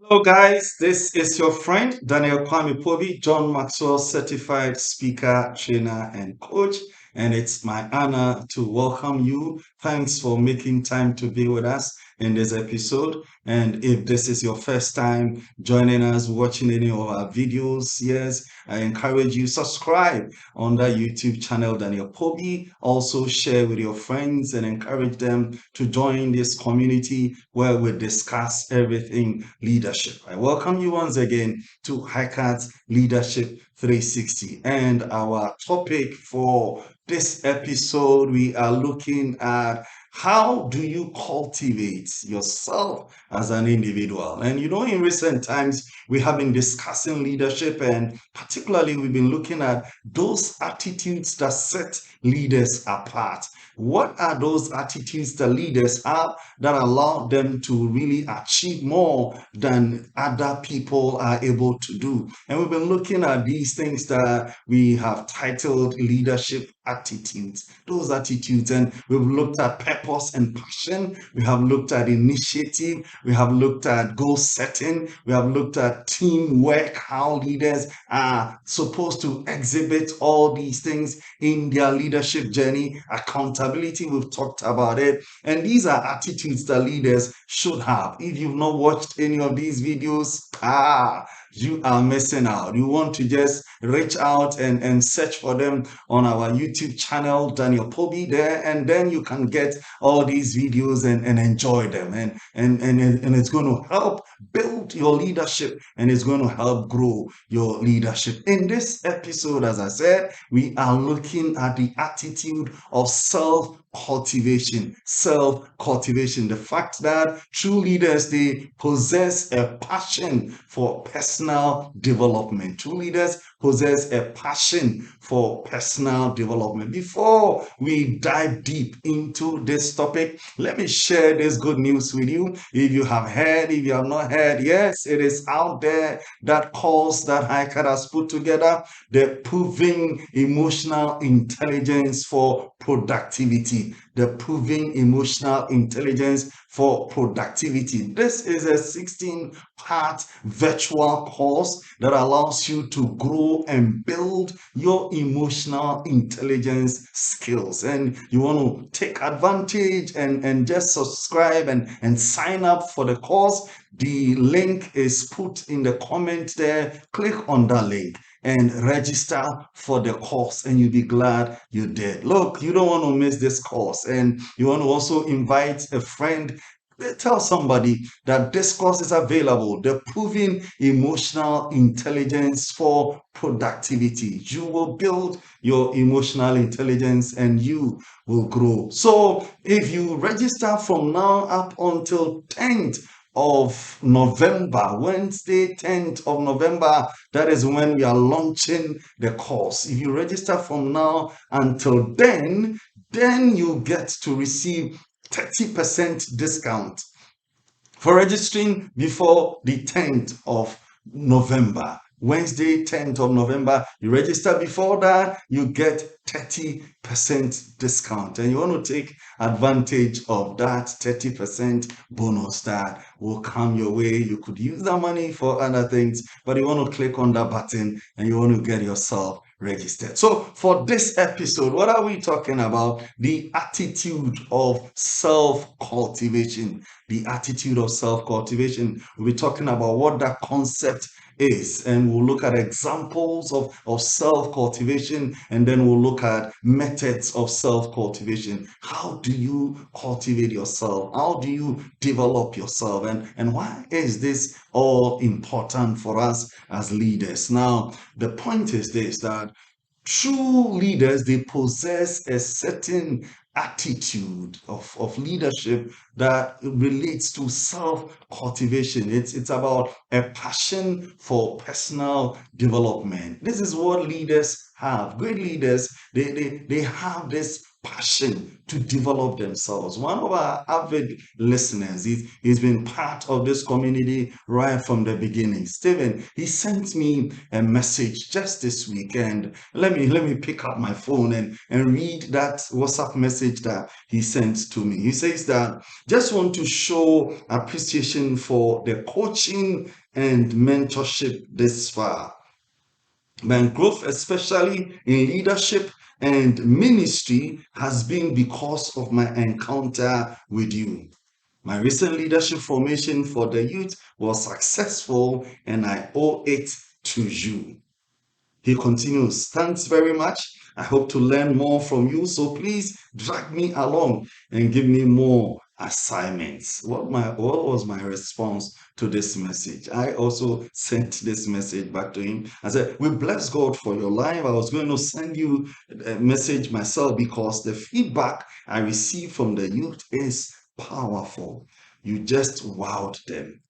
Hello, guys. This is your friend Daniel Kwame Pobi, John Maxwell certified speaker, trainer, and coach. And it's my honor to welcome you. Thanks for making time to be with us in this episode. And if this is your first time joining us, watching any of our videos, yes, I encourage you subscribe on that YouTube channel, Daniel Pobi. Also share with your friends and encourage them to join this community where we discuss everything leadership. I welcome you once again to Hikers Leadership 360. And our topic for this episode, we are looking at how do you cultivate yourself as an individual? And in recent times, we have been discussing leadership, and particularly we've been looking at those attitudes that set leaders apart. What are those attitudes that leaders have that allow them to really achieve more than other people are able to do? And we've been looking at these things that we have titled leadership attitudes, those attitudes, and we've looked at purpose and passion. We have looked at initiative. We have looked at goal setting. We have looked at teamwork, how leaders are supposed to exhibit all these things in their leadership journey. Accountability, we've talked about it. And these are attitudes that leaders should have. If you've not watched any of these videos, you are missing out. You want to just reach out and search for them on our YouTube channel, Daniel Pobi there, and then you can get all these videos and enjoy them. And it's going to help build your leadership and it's going to help grow your leadership. In this episode, as I said, we are looking at the attitude of self-cultivation. Self-cultivation, the fact that true leaders, they possess a passion for personal development. True leaders possess a passion for personal development. Before we dive deep into this topic, let me share this good news with you. If you have heard, if you have not heard, yes, it is out there, that course that Hiker has put together, the Proving Emotional Intelligence for Productivity. The Proving Emotional Intelligence for Productivity. This is a 16-part virtual course that allows you to grow and build your emotional intelligence skills. And you want to take advantage and just subscribe and sign up for the course. The link is put in the comment there. Click on that link and register for the course, and you'll be glad you did. Look, you don't want to miss this course, and you want to also invite a friend. Tell somebody that this course is available. The Proving Emotional Intelligence for Productivity. You will build your emotional intelligence and you will grow. So if you register from now up until 10th of November, Wednesday, 10th of November, that is when we are launching the course. If you register from now until then you get to receive 30% discount for registering before the 10th of November. Wednesday, 10th of November, you register before that, you get 30% discount. And you want to take advantage of that 30% bonus that will come your way. You could use that money for other things, but you want to click on that button and you want to get yourself registered. So for this episode, what are we talking about? The attitude of self-cultivation. The attitude of self-cultivation. We'll be talking about what that concept is, and we'll look at examples of self-cultivation, and then we'll look at methods of self-cultivation. How do you cultivate yourself? How do you develop yourself? And why is this all important for us as leaders? Now, the point is this, that true leaders, they possess a certain attitude of leadership that relates to self-cultivation. It's about a passion for personal development. This is what leaders have. Great leaders, they have this passion to develop themselves. One of our avid listeners, he's been part of this community right from the beginning. Stephen, he sent me a message just this weekend. Let me pick up my phone and read that WhatsApp message that he sent to me. He says that just want to show appreciation for the coaching and mentorship this far. My growth, especially in leadership and ministry, has been because of my encounter with you. My recent leadership formation for the youth was successful, and I owe it to you. He continues, thanks very much. I hope to learn more from you. So please drag me along and give me more assignments. What was my response to this message? I also sent this message back to him. I said, we bless God for your life. I was going to send you a message myself because the feedback I received from the youth is powerful. You just wowed them.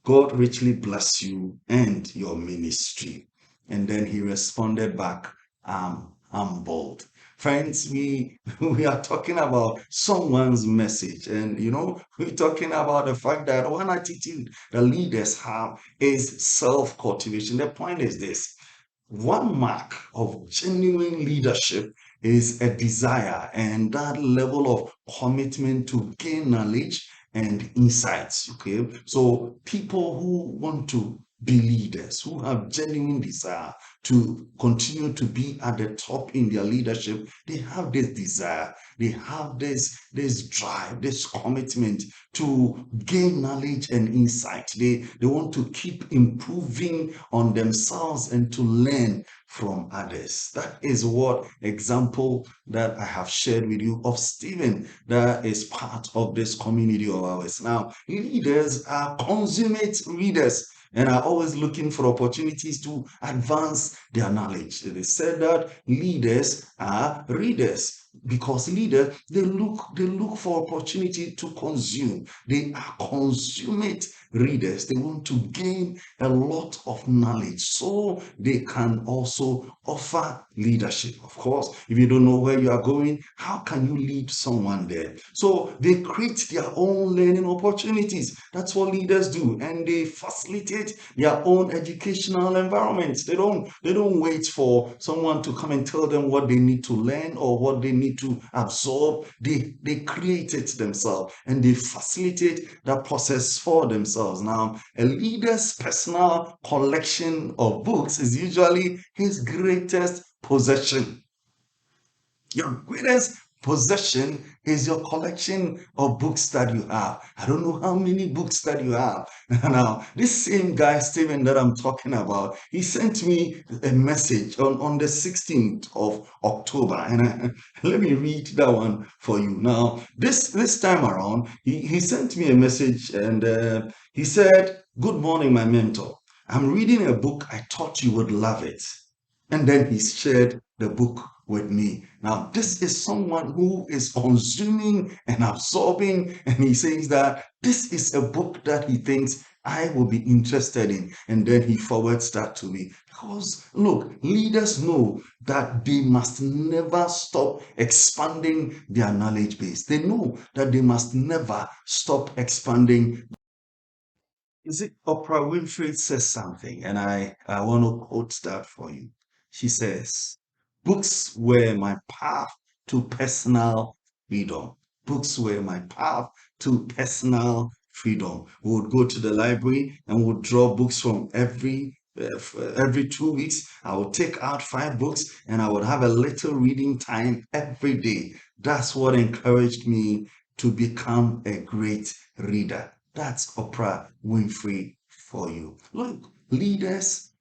God richly bless you and your ministry. And then he responded back, I'm bold. Friends, we are talking about someone's message. And we're talking about the fact that one attitude the leaders have is self-cultivation. The point is this: one mark of genuine leadership is a desire and that level of commitment to gain knowledge and insights. Okay, so people who want to be leaders, who have genuine desire to continue to be at the top in their leadership, they have this desire, they have this drive, this commitment to gain knowledge and insight. They want to keep improving on themselves and to learn from others. That is what example that I have shared with you of Stephen, that is part of this community of ours. Now, leaders are consummate readers and are always looking for opportunities to advance their knowledge. They said that leaders are readers because leaders they look for opportunity to consume. They are consummate readers. They want to gain a lot of knowledge so they can also offer leadership. Of course, if you don't know where you are going, how can you lead someone there? So they create their own learning opportunities. That's what leaders do, and they facilitate their own educational environments. They don't wait for someone to come and tell them what they need to learn or what they need to absorb. They create it themselves and they facilitate that process for themselves. Now, a leader's personal collection of books is usually his greatest possession. Your greatest possession is your collection of books that you have. I don't know how many books that you have. Now, this same guy, Stephen, that I'm talking about, he sent me a message on the 16th of October. And let me read that one for you. Now, this time around, he sent me a message and he said, good morning, my mentor. I'm reading a book. I thought you would love it. And then he shared the book with me. Now, this is someone who is consuming and absorbing, and he says that this is a book that he thinks I will be interested in. And then he forwards that to me. Because, look, leaders know that they must never stop expanding their knowledge base. They know that they must never stop expanding. Is it Oprah Winfrey says something, and I want to quote that for you. She says, books were my path to personal freedom. Books were my path to personal freedom. We would go to the library and would draw books from every 2 weeks. I would take out 5 books and I would have a little reading time every day. That's what encouraged me to become a great reader. That's Oprah Winfrey for you. Look, leaders,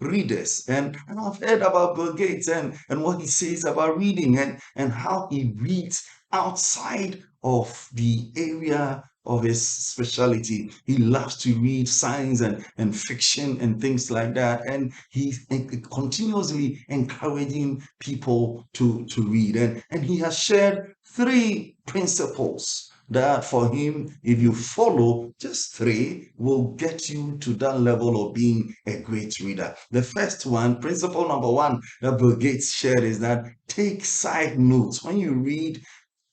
readers, and I've heard about Bill Gates and what he says about reading and how he reads outside of the area of his specialty. He loves to read science and fiction and things like that. And he's continuously encouraging people to read. And he has shared 3 principles that for him, if you follow just three, will get you to that level of being a great reader. The first one, principle number one that Bill Gates shared is that take side notes. When you read,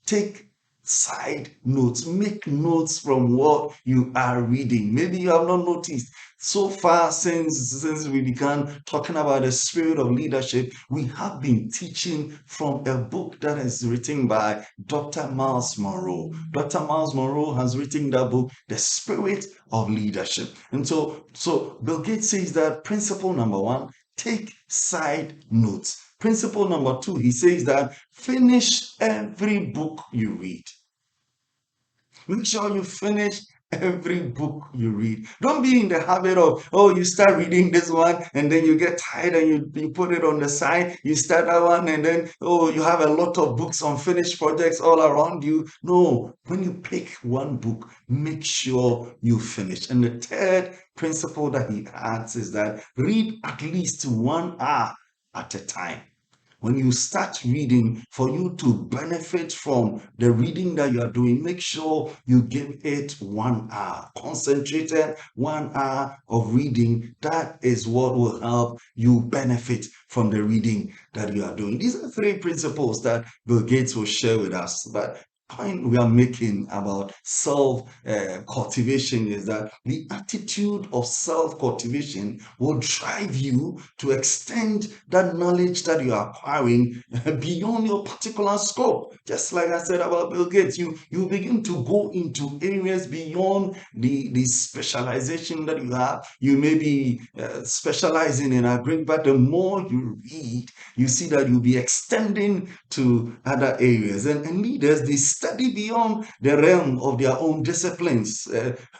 take side notes, make notes from what you are reading. Maybe you have not noticed. So far, since we began talking about the spirit of leadership, we have been teaching from a book that is written by Dr. Miles Monroe. Dr. Miles Monroe has written that book, The Spirit of Leadership. And so Bill Gates says that principle number one, take side notes. Principle number two, he says that finish every book you read. Make sure you finish every book you read. Don't be in the habit of, oh, you start reading this one and then you get tired and you put it on the side. You start that one and then, oh, you have a lot of books, unfinished projects all around you. No, when you pick one book, make sure you finish. And the third principle that he adds is that read at least 1 hour at a time. When you start reading, for you to benefit from the reading that you are doing, make sure you give it 1 hour. Concentrated 1 hour of reading. That is what will help you benefit from the reading that you are doing. These are three principles that Bill Gates will share with us. But point we are making about self cultivation is that the attitude of self cultivation will drive you to extend that knowledge that you are acquiring beyond your particular scope. Just like I said about Bill Gates, you begin to go into areas beyond the specialization that you have. You may be specializing in agriculture, but the more you read, you see that you'll be extending to other areas. And leaders, they study beyond the realm of their own disciplines.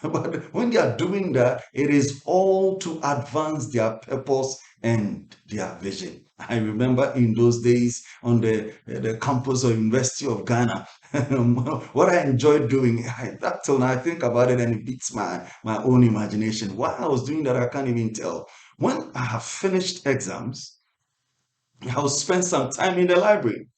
But when they are doing that, it is all to advance their purpose and their vision. I remember in those days on the campus of University of Ghana, what I enjoyed doing, that till now I think about it and it beats my own imagination. Why I was doing that, I can't even tell. When I have finished exams, I'll spend some time in the library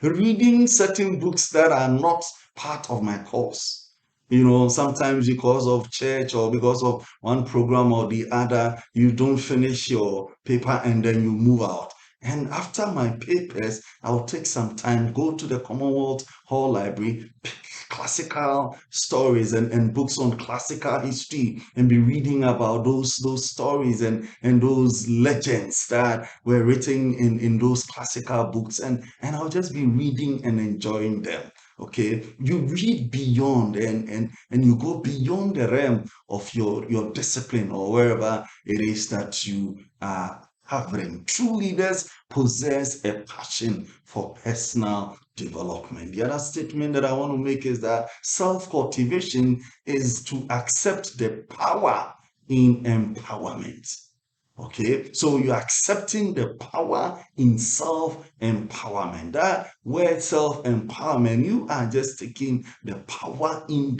reading certain books that are not part of my course. Sometimes because of church or because of one program or the other, you don't finish your paper and then you move out. And after my papers, I'll take some time, go to the Commonwealth Hall Library, pick classical stories and books on classical history and be reading about those stories and those legends that were written in those classical books. And I'll just be reading and enjoying them. Okay, you read beyond and you go beyond the realm of your discipline or wherever it is that you are hovering. True leaders possess a passion for personal development. The other statement that I want to make is that self-cultivation is to accept the power in empowerment. Okay, so you're accepting the power in self-empowerment. That word self-empowerment, you are just taking the power in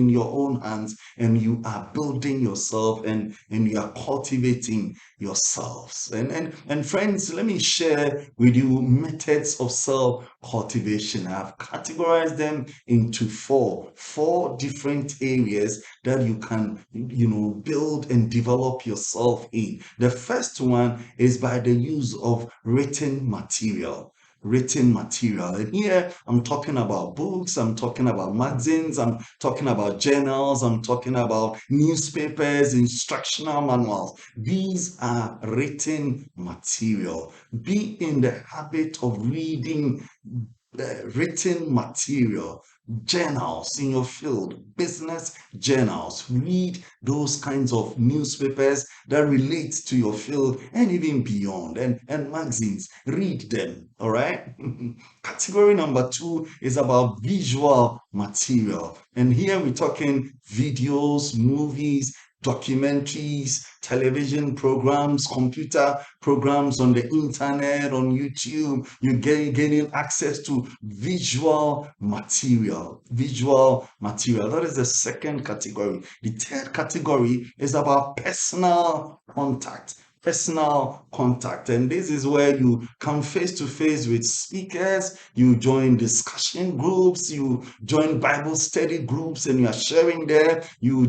your own hands and you are building yourself and you are cultivating yourselves. And friends, let me share with you methods of self-cultivation. I've categorized them into four different areas that you can build and develop yourself in. The first one is by the use of written material. Written material. And here I'm talking about books, I'm talking about magazines, I'm talking about journals, I'm talking about newspapers, instructional manuals. These are written material. Be in the habit of reading written material, journals in your field, business journals. Read those kinds of newspapers that relate to your field and even beyond, and magazines. Read them, all right? Category number two is about visual material. And here we're talking videos, movies, documentaries, television programs, computer programs on the internet, on YouTube. You're gaining access to visual material. Visual material. That is the second category. The third category is about personal contact. personal contact. And this is where you come face to face with speakers, you join discussion groups, you join Bible study groups, and you are sharing there. You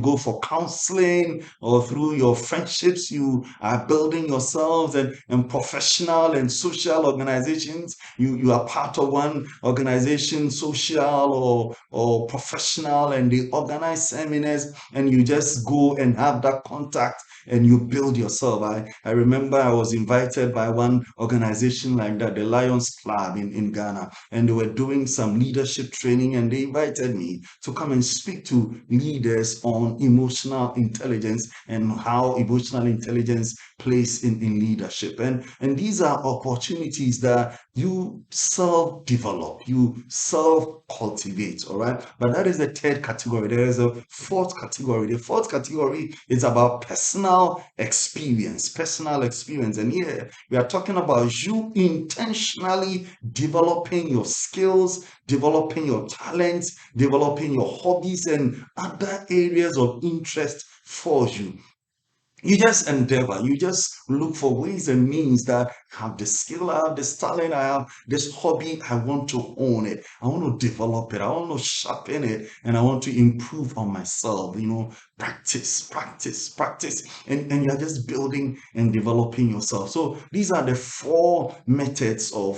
go for counseling, or through your friendships, you are building yourselves, and professional and social organizations. You are part of one organization, social or professional, and they organize seminars, and you just go and have that contact and you build yourself. I remember I was invited by one organization like that, the Lions Club in Ghana, and they were doing some leadership training, and they invited me to come and speak to leaders on emotional intelligence and how emotional intelligence plays in leadership. And these are opportunities that you self-develop, you self-cultivate, all right? But that is the third category. There is a fourth category. The fourth category is about personal experience, personal experience. And here we are talking about you intentionally developing your skills, developing your talents, developing your hobbies and other areas of interest for you. You just endeavor, you just look for ways and means that I have the skill, I have this talent, I have this hobby, I want to own it, I want to develop it, I want to sharpen it, and I want to improve on myself. Practice, practice, practice, and you're just building and developing yourself. So these are the four methods of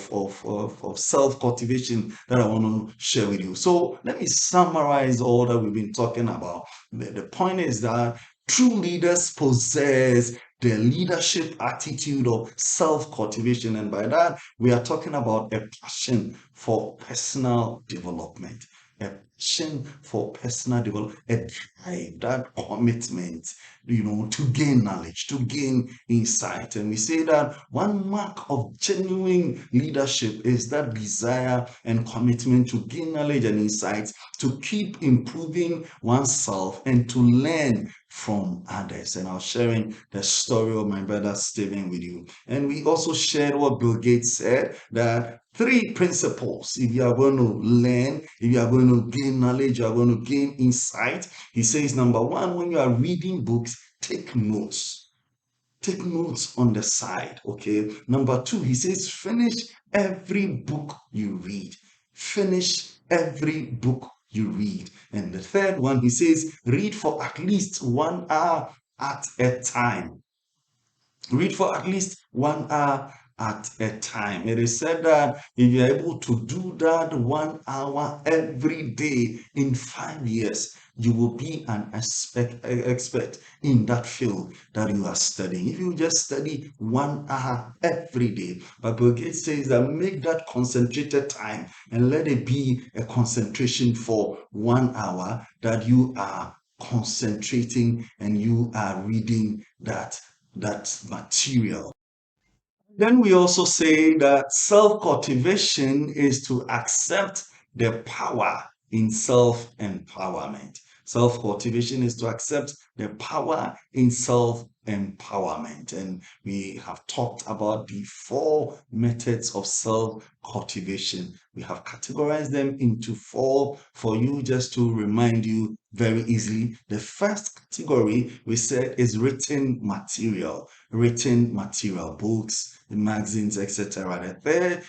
self-cultivation that I want to share with you. So let me summarize all that we've been talking about. The point is that true leaders possess the leadership attitude of self cultivation. And by that, we are talking about a passion for personal development. A passion for personal development, a drive, that commitment, to gain knowledge, to gain insight. And we say that one mark of genuine leadership is that desire and commitment to gain knowledge and insights, to keep improving oneself, and to learn from others. And I was sharing the story of my brother Stephen with you. And we also shared what Bill Gates said, that three principles, if you are going to learn, if you are going to gain knowledge, you are going to gain insight. He says, number one, when you are reading books, take notes. Take notes on the side, okay? Number two, he says, finish every book you read. Finish every book you read. And the third one, he says, read for at least 1 hour at a time. Read for at least 1 hour at a time. It is said that if you're able to do that 1 hour every day in 5 years, you will be an expert in that field that you are studying. If you just study 1 hour every day, but Bill Gates says that make that concentrated time and let it be a concentration for 1 hour that you are concentrating and you are reading that material. Then we also say that self cultivation is to accept the power in self empowerment. Self cultivation is to accept the power in self empowerment. And we have talked about the four methods of self cultivation. We have categorized them into four for you, just to remind you very easily. The first category we said is written material, books, magazines, etc.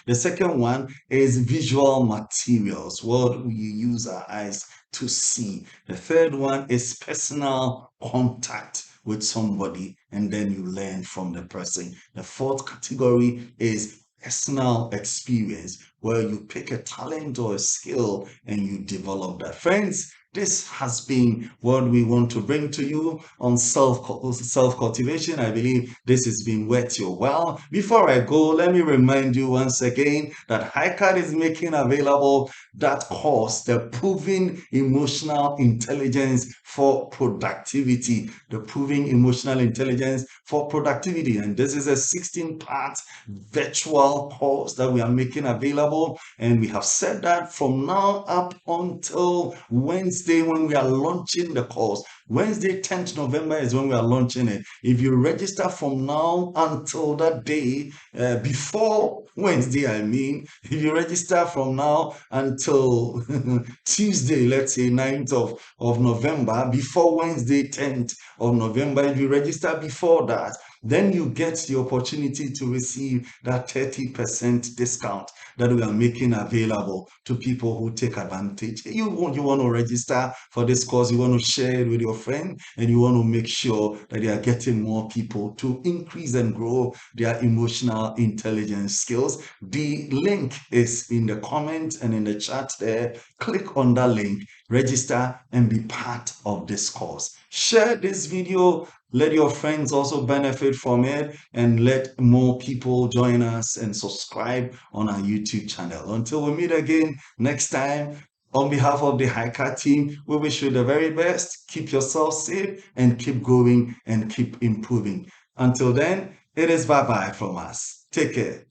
The second one is visual materials, what we use our eyes to see. The third one is personal contact with somebody, and then you learn from the person. The fourth category is personal experience, where you pick a talent or a skill and you develop that. Friends, this has been what we want to bring to you on self cultivation. I believe this has been worth your while. Before I go, let me remind you once again that HiCard is making available that course, the Proving Emotional Intelligence for Productivity. The Proving Emotional Intelligence for Productivity. And this is a 16-part virtual course that we are making available. And we have said that from now up until Wednesday, when we are launching the course. Wednesday, 10th November is when we are launching it. If you register from now until that day, before Wednesday, I mean, if you register from now until Tuesday, let's say 9th of November, before Wednesday, 10th of November, if you register before that, then you get the opportunity to receive that 30% discount that we are making available to people who take advantage. You want to register for this course, you want to share it with your friend, and you want to make sure that they are getting more people to increase and grow their emotional intelligence skills. The link is in the comments and in the chat there. Click on that link, register, and be part of this course. Share this video. Let your friends also benefit from it, and let more people join us and subscribe on our YouTube channel. Until we meet again next time, on behalf of the Hiker team, we wish you the very best. Keep yourself safe and keep going and keep improving. Until then, it is bye bye from us. Take care.